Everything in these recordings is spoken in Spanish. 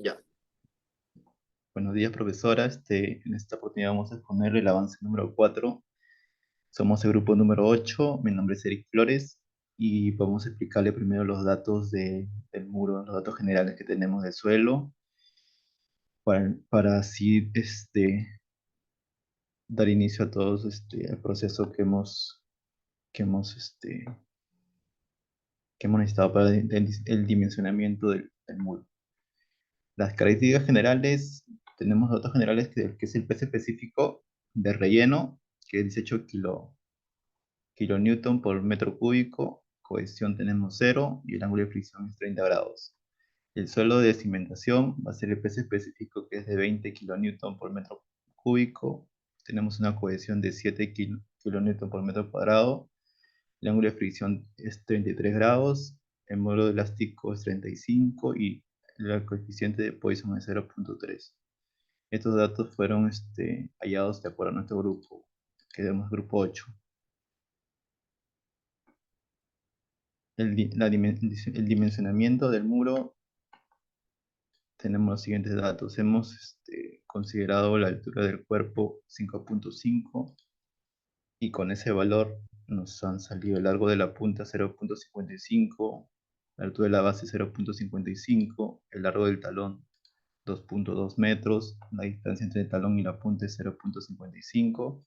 Ya. Buenos días, profesora. En esta oportunidad vamos a exponer el avance número 4. Somos el grupo número 8. Mi nombre es Eric Flores y vamos a explicarle primero los datos del muro, los datos generales que tenemos del suelo, para así dar inicio a todo el proceso que hemos necesitado para el dimensionamiento del muro. Las características generales, tenemos datos generales que es el peso específico de relleno, que es 18 kilonewton por metro cúbico, cohesión tenemos cero y el ángulo de fricción es 30 grados. El suelo de cimentación va a ser el peso específico que es de 20 kilonewton por metro cúbico, tenemos una cohesión de 7 kilonewton por metro cuadrado, el ángulo de fricción es 33 grados, el módulo elástico es 35 y el coeficiente de Poisson es 0.3. Estos datos fueron hallados de acuerdo a nuestro grupo, que es grupo 8. El dimensionamiento del muro, tenemos los siguientes datos. Hemos considerado la altura del cuerpo 5.5 y con ese valor nos han salido el largo de la punta 0.55, la altura de la base 0.55, el largo del talón 2.2 metros, la distancia entre el talón y la punta es 0.55,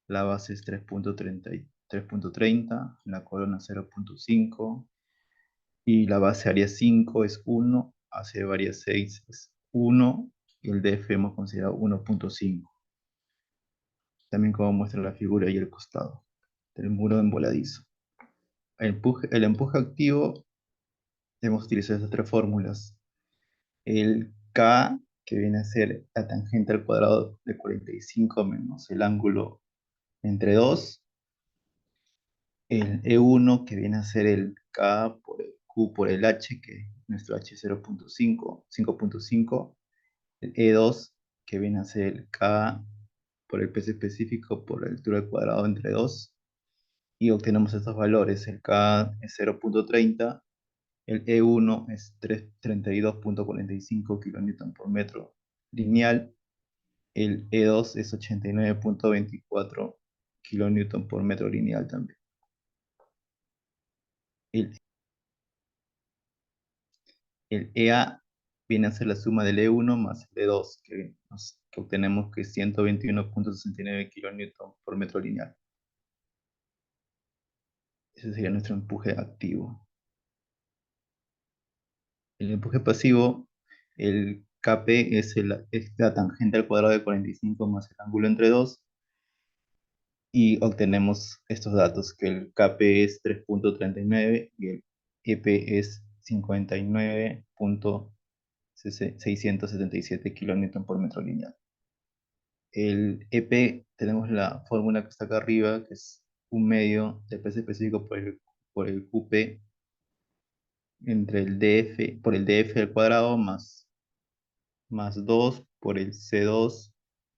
la base es 3.30, la corona 0.5 y la base área 5 es 1, AC área 6 es 1 y el DF hemos considerado 1.5. También como muestra la figura y el costado del muro emboladizo. El empuje activo, hemos utilizado estas tres fórmulas. El K, que viene a ser la tangente al cuadrado de 45 menos el ángulo entre 2. El E1, que viene a ser el K por el Q por el H, que nuestro H es 0.5, 5.5. El E2, que viene a ser el K por el peso específico por la altura al cuadrado entre 2. Y obtenemos estos valores. El K es 0.30, el E1 es 32.45 kN por metro lineal, el E2 es 89.24 kN por metro lineal también. El, el EA viene a ser la suma del E1 más el E2, que obtenemos que es 121.69 kN por metro lineal. Ese sería nuestro empuje activo. El empuje pasivo, el Kp es la tangente al cuadrado de 45 más el ángulo entre 2, y obtenemos estos datos, que el Kp es 3.39 y el EP es 59.677 kN por metro lineal. El EP, tenemos la fórmula que está acá arriba, que es un medio del peso específico por el QP entre el DF, por el DF al cuadrado más 2 por el C2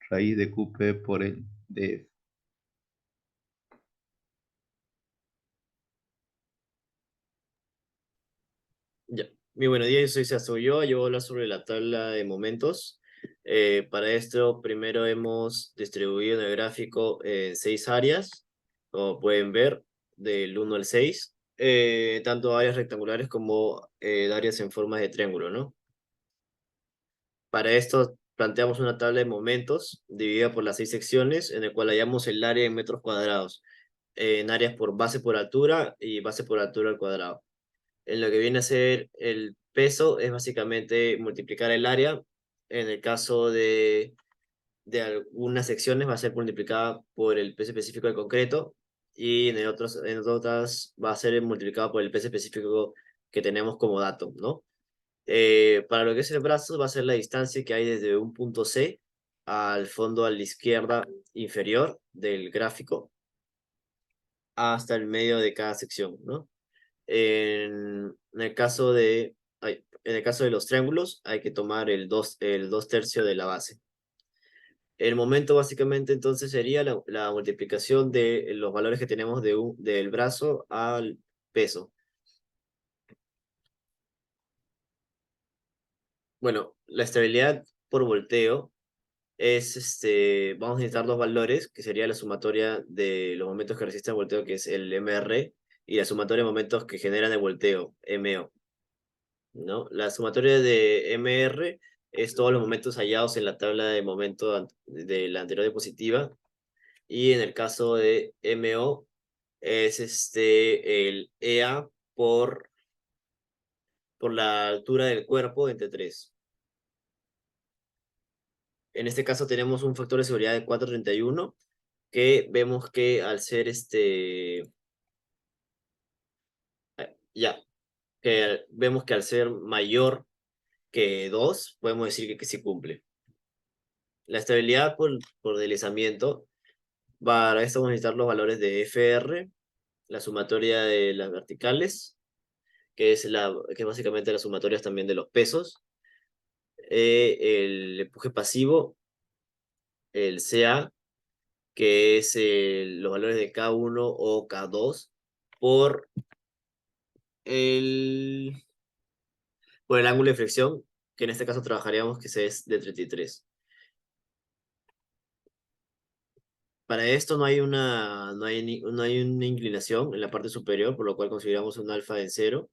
raíz de QP por el DF. Ya. Muy buenos días, yo soy César Ulloa, yo voy a hablar sobre la tabla de momentos. Para esto, primero hemos distribuido en el gráfico seis áreas, como pueden ver, del 1 al 6, tanto áreas rectangulares como áreas en forma de triángulo, ¿no? Para esto, planteamos una tabla de momentos dividida por las seis secciones, en el cual hallamos el área en metros cuadrados, en áreas por base por altura y base por altura al cuadrado. En lo que viene a ser el peso es básicamente multiplicar el área. En el caso de algunas secciones va a ser multiplicada por el peso específico del concreto y en otras va a ser multiplicada por el peso específico que tenemos como dato, ¿no? Para lo que es el brazo va a ser la distancia que hay desde un punto C al fondo a la izquierda inferior del gráfico hasta el medio de cada sección, ¿no? En el caso en el caso de los triángulos, hay que tomar el 2/3 de la base. El momento básicamente entonces sería la multiplicación de los valores que tenemos del brazo al peso. Bueno, la estabilidad por volteo es, vamos a necesitar dos valores, que sería la sumatoria de los momentos que resisten el volteo, que es el MR, y la sumatoria de momentos que generan el volteo, MO, ¿no? La sumatoria de MR es todos los momentos hallados en la tabla de momento de la anterior diapositiva, y en el caso de MO es el EA por la altura del cuerpo entre 3. En este caso tenemos un factor de seguridad de 431 que vemos que al ser ya, que vemos que al ser mayor que 2 podemos decir que sí cumple. La estabilidad por deslizamiento, para esto vamos a necesitar los valores de FR, la sumatoria de las verticales, que es básicamente las sumatorias también de los pesos, el empuje pasivo, el CA, que es los valores de K1 o K2, por el, por el ángulo de flexión, que en este caso trabajaríamos que es de 33. Para esto no hay una inclinación en la parte superior, por lo cual consideramos un alfa en cero.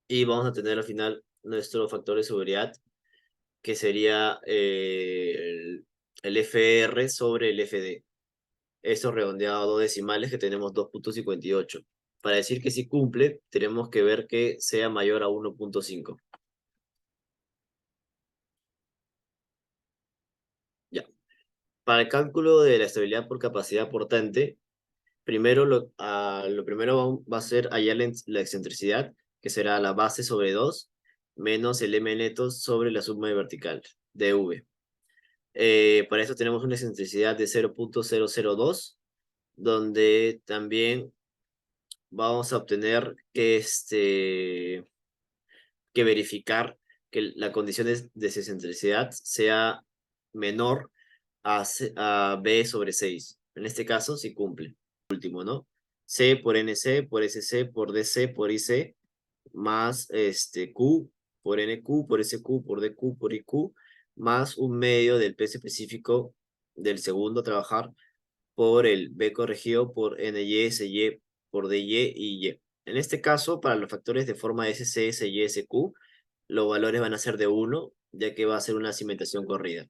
Y vamos a tener al final nuestro factor de seguridad, que sería el FR sobre el FD. Esto redondeado a dos decimales, que tenemos 2,58. Para decir que sí cumple, tenemos que ver que sea mayor a 1,5. Ya. Para el cálculo de la estabilidad por capacidad portante, primero lo primero va a ser hallar la excentricidad, que será la base sobre 2 menos el M neto sobre la suma de vertical, de V. Para eso tenemos una excentricidad de 0,002, donde también vamos a obtener que verificar que la condición de excentricidad sea menor a B sobre 6. En este caso, sí cumple. Último, ¿no? C por NC, por SC, por DC, por IC, más Q por NQ, por SQ, por DQ, por IQ, más un medio del peso específico del segundo a trabajar por el B corregido por NY, SY, por DY y Y. En este caso, para los factores de forma SC, SY, SQ, los valores van a ser de 1, ya que va a ser una cimentación corrida.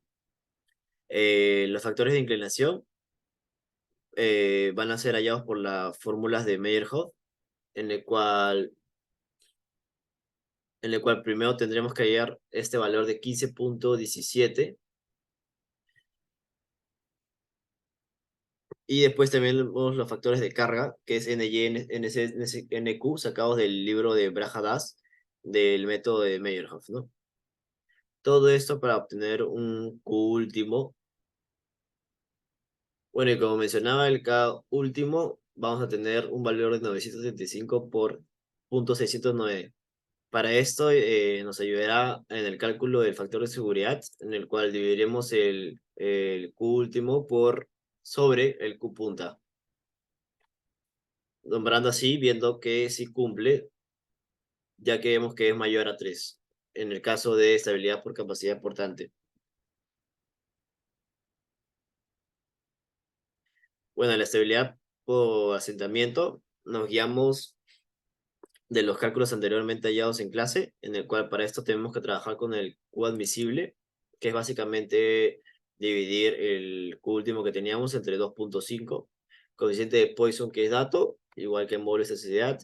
Los factores de inclinación van a ser hallados por las fórmulas de Meyerhoff, en en el cual primero tendremos que hallar este valor de 15,17, y después también vemos los factores de carga, que es NY, NC, NQ, sacados del libro de Braja-Das, del método de Meyerhoff, ¿no? Todo esto para obtener un Q último. Bueno, y como mencionaba, el K último, vamos a tener un valor de 975 por 0,609. Para esto nos ayudará en el cálculo del factor de seguridad, en el cual dividiremos el Q último por sobre el Q punta, nombrando así, viendo que sí cumple, ya que vemos que es mayor a 3, en el caso de estabilidad por capacidad portante. Bueno, la estabilidad por asentamiento nos guiamos de los cálculos anteriormente hallados en clase, en el cual para esto tenemos que trabajar con el Q admisible, que es básicamente dividir el Q último que teníamos entre 2,5, coeficiente de Poisson, que es dato, igual que en módulo de sociedad,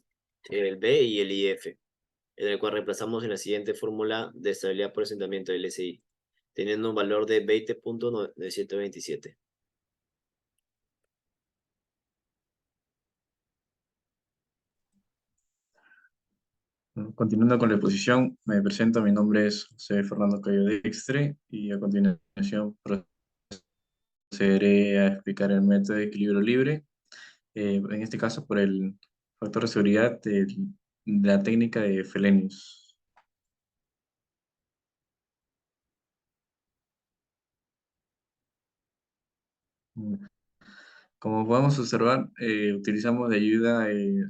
el B y el IF, en el cual reemplazamos en la siguiente fórmula de estabilidad por asentamiento del SI, teniendo un valor de 20,927. Continuando con la exposición, me presento, mi nombre es José Fernando Cayo Dextre y a continuación procederé a explicar el método de equilibrio libre, en este caso por el factor de seguridad de la técnica de Felenius. Como podemos observar, utilizamos de ayuda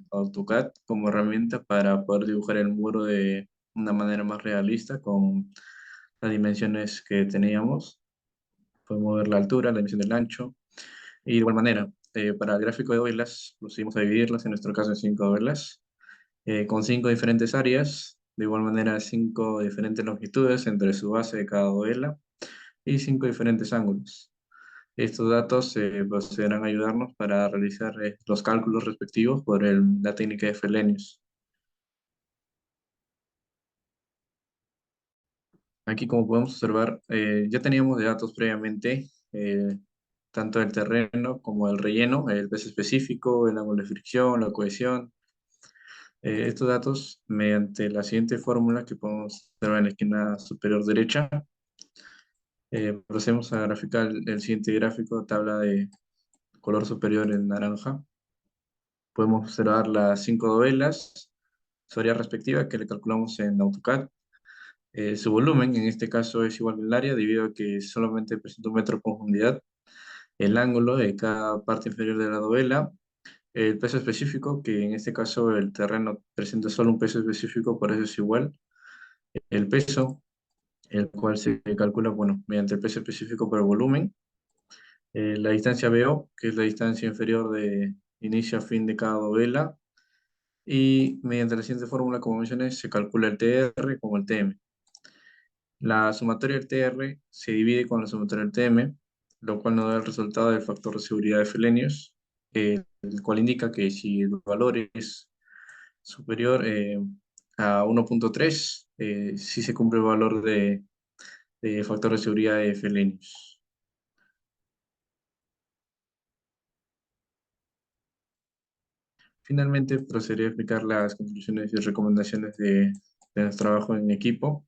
AutoCAD como herramienta para poder dibujar el muro de una manera más realista con las dimensiones que teníamos. Podemos ver la altura, la dimensión del ancho. Y de igual manera, para el gráfico de Euler, procedimos a dividirlas, en nuestro caso en 5 Euler, con 5 diferentes áreas, de igual manera 5 diferentes longitudes entre su base de cada Euler y 5 diferentes ángulos. Estos datos procederán a ayudarnos para realizar los cálculos respectivos por la técnica de Frobenius. Aquí, como podemos observar, ya teníamos de datos previamente, tanto el terreno como el relleno, el peso específico, el ángulo de fricción, la cohesión. Estos datos, mediante la siguiente fórmula que podemos observar en la esquina superior derecha, procedemos a graficar el siguiente gráfico, tabla de color superior en naranja. Podemos observar las 5 novelas, su área respectiva que le calculamos en AutoCAD. Su volumen, en este caso, es igual al área debido a que solamente presenta un metro de profundidad. El ángulo de cada parte inferior de la novela. El peso específico, que en este caso el terreno presenta solo un peso específico, por eso es igual. El peso, el cual se calcula, bueno, mediante el peso específico por el volumen. La distancia BO, que es la distancia inferior de inicio a fin de cada novela. Y mediante la siguiente fórmula, como mencioné, se calcula el TR como el TM. La sumatoria del TR se divide con la sumatoria del TM, lo cual nos da el resultado del factor de seguridad de Frobenius, el cual indica que si el valor es superior a 1.3, sí se cumple el valor de factor de seguridad de Frobenius. Finalmente, procederé a explicar las conclusiones y recomendaciones de nuestro trabajo en equipo.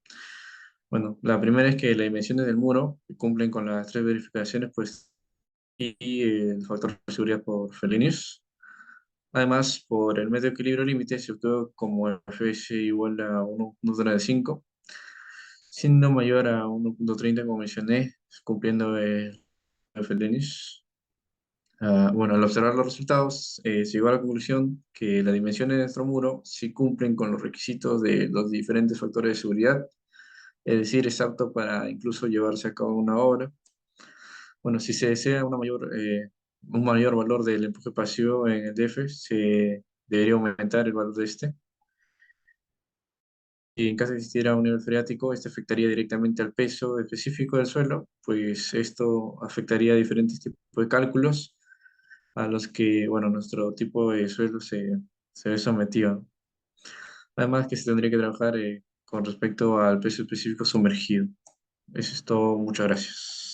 Bueno, la primera es que las dimensiones del muro cumplen con las tres verificaciones, pues, y el factor de seguridad por Frobenius. Además, por el medio equilibrio límite se obtuvo como Fs igual a 1.35, siendo mayor a 1.30 como mencioné, cumpliendo el Frobenius. Bueno, al observar los resultados, se llegó a la conclusión que las dimensiones de nuestro muro sí cumplen con los requisitos de los diferentes factores de seguridad, es decir, es apto para incluso llevarse a cabo una obra. Bueno, si se desea un mayor valor del empuje pasivo en el DF, se debería aumentar el valor de este. Y en caso de existiera un nivel freático, este afectaría directamente al peso específico del suelo, pues esto afectaría a diferentes tipos de cálculos a los que, bueno, nuestro tipo de suelo se ve sometido. Además que se tendría que trabajar con respecto al peso específico sumergido. Eso es todo, muchas gracias.